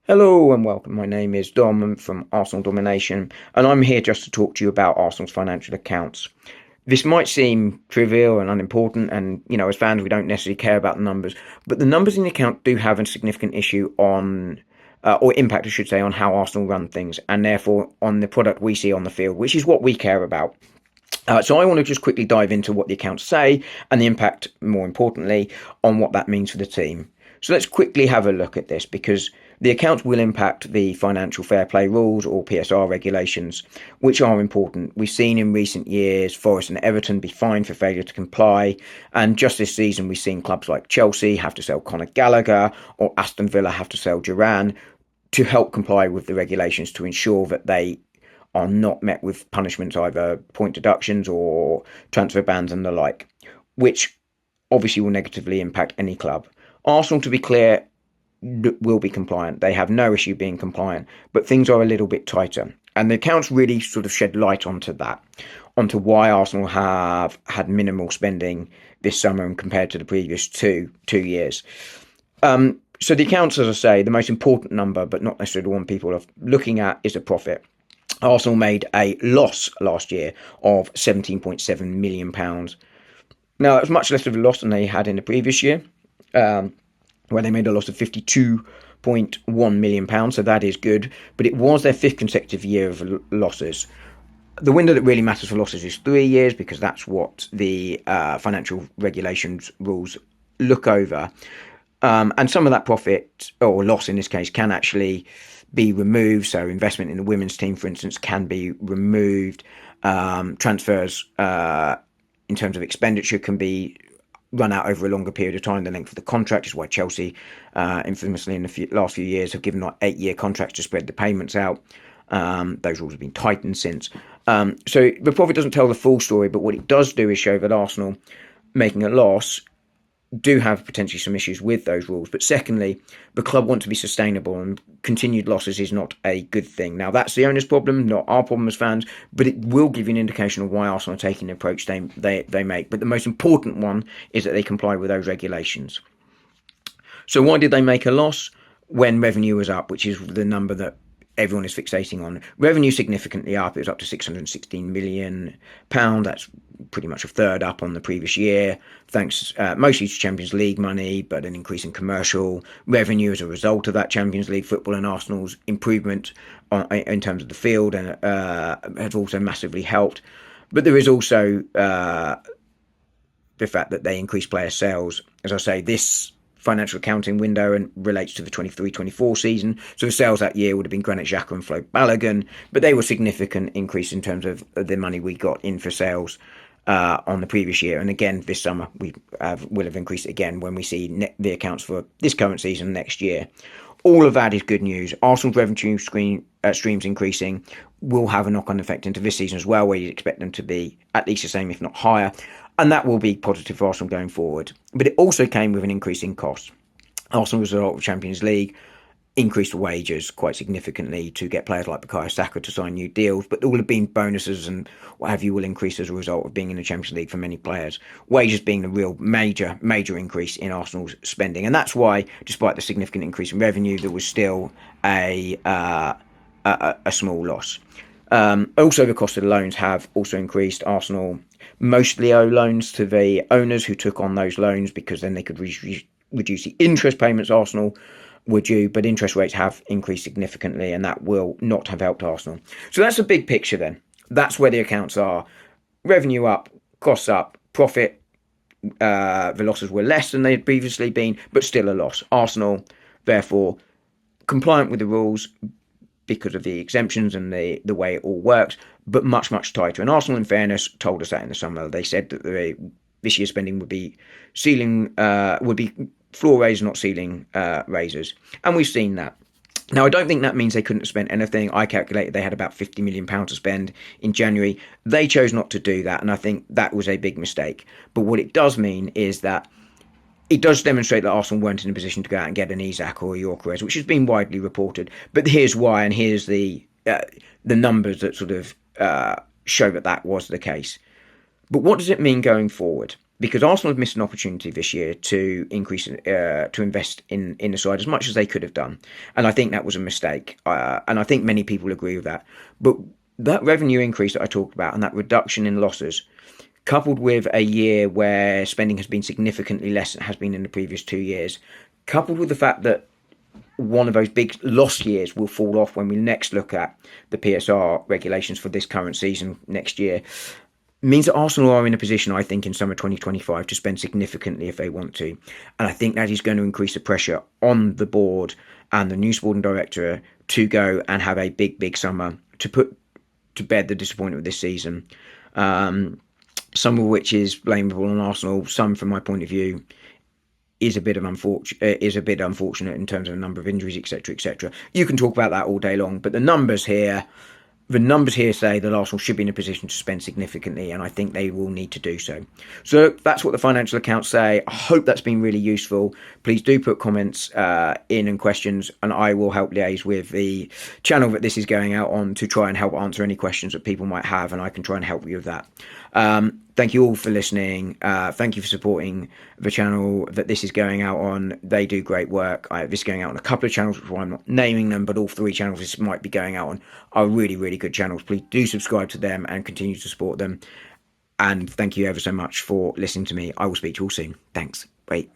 Hello and welcome. My name is Dom from Arsenal Domination, and I'm here just to talk to you about Arsenal's financial accounts. This might seem trivial and unimportant, and as fans, we don't necessarily care about the numbers, but the numbers in the account do have a significant issue on, or impact, I should say, on how Arsenal run things, and therefore on the product we see on the field, which is what we care about. So I want to just quickly dive into what the accounts say and the impact, more importantly, on what that means for the team. So let's quickly have a look at this because the accounts will impact the financial fair play rules or PSR regulations, which are important. We've seen in recent years Forest and Everton be fined for failure to comply, and just this season we've seen clubs like Chelsea have to sell Conor Gallagher or Aston Villa have to sell Duran to help comply with the regulations to ensure that they are not met with punishments, either point deductions or transfer bans and the like, which obviously will negatively impact any club. Arsenal, to be clear, will be compliant. They have no issue being compliant, but things are a little bit tighter. And the accounts really sort of shed light onto that, onto why Arsenal have had minimal spending this summer and compared to the previous two years. So the accounts, as I say, the most important number, but not necessarily the one people are looking at, is the profit. Arsenal made a loss last year of £17.7 million. Now, that was much less of a loss than they had in the previous year, where they made a loss of £52.1 million. So that is good, but it was their fifth consecutive year of losses. The window that really matters for losses is 3 years because that's what the financial regulations rules look over. And some of that profit, or loss in this case, can actually be removed. So investment in the women's team, for instance, can be removed. Transfers in terms of expenditure can be run out over a longer period of time. The length of the contract is why Chelsea, infamously in the last few years, have given 8-year contracts to spread the payments out. Those rules have been tightened since. So the profit doesn't tell the full story, but what it does do is show that Arsenal making a loss do have potentially some issues with those rules. But secondly, the club want to be sustainable, and continued losses is not a good thing. Now, that's the owner's problem, not our problem as fans, but it will give you an indication of why Arsenal are taking the approach they make. But the most important one is that they comply with those regulations. So why did they make a loss when revenue was up, which is the number that everyone is fixating on? Revenue significantly up. It was up to £616 million. That's pretty much a third up on the previous year, thanks mostly to Champions League money, but an increase in commercial revenue as a result of that Champions League football, and Arsenal's improvement in terms of the field and has also massively helped. But there is also the fact that they increased player sales. As I say, this financial accounting window and relates to the 23-24 season. So the sales that year would have been Granit Xhaka and Flo Balogun, but they were a significant increase in terms of the money we got in for sales on the previous year. And again, this summer will have increased again when we see the accounts for this current season next year. All of that is good news. Arsenal's revenue streams increasing will have a knock-on effect into this season as well, where you'd expect them to be at least the same, if not higher. And that will be positive for Arsenal going forward. But it also came with an increase in costs. Arsenal, as a result of Champions League, increased wages quite significantly to get players like Bukayo Saka to sign new deals, but there will have been bonuses and what have you will increase as a result of being in the Champions League for many players. Wages being the real major increase in Arsenal's spending, and that's why, despite the significant increase in revenue, there was still a small loss. Also, the cost of the loans have also increased. Arsenal mostly owe loans to the owners who took on those loans because then they could reduce the interest payments Arsenal were due, but interest rates have increased significantly, and that will not have helped Arsenal. So that's the big picture then. That's where the accounts are. Revenue up, costs up, profit, the losses were less than they had previously been, but still a loss. Arsenal, therefore, compliant with the rules because of the exemptions and the way it all works, but much, much tighter. And Arsenal, in fairness, told us that in the summer. They said that this year's spending would be floor raisers, not ceiling raisers. And we've seen that. Now, I don't think that means they couldn't have spent anything. I calculated they had about £50 million to spend in January. They chose not to do that, and I think that was a big mistake. But what it does mean is that it does demonstrate that Arsenal weren't in a position to go out and get an Isak or a Gyökeres, which has been widely reported. But here's why, and here's the numbers that sort of show that was the case. But what does it mean going forward? because Arsenal have missed an opportunity this year to increase to invest in the side as much as they could have done, and I think that was a mistake. And I think many people agree with that. But that revenue increase that I talked about and that reduction in losses, coupled with a year where spending has been significantly less than it has been in the previous 2 years, coupled with the fact that one of those big lost years will fall off when we next look at the PSR regulations for this current season next year, means that Arsenal are in a position, I think, in summer 2025 to spend significantly if they want to. And I think that is going to increase the pressure on the board and the new sporting director to go and have a big, big summer to put to bed the disappointment of this season. Some of which is blamable on Arsenal, some from my point of view is a bit unfortunate in terms of the number of injuries, etc., etc. You can talk about that all day long, but the numbers here say that Arsenal should be in a position to spend significantly, and I think they will need to do so. So that's what the financial accounts say. I hope that's been really useful. Please do put comments in and questions, and I will help liaise with the channel that this is going out on to try and help answer any questions that people might have, and I can try and help you with that. Thank you all for listening. Thank you for supporting the channel that this is going out on. They do great work. This is going out on a couple of channels, which I'm not naming them, but all three channels this might be going out on are really, really good channels. Please do subscribe to them and continue to support them. And thank you ever so much for listening to me. I will speak to you all soon. Thanks. Bye.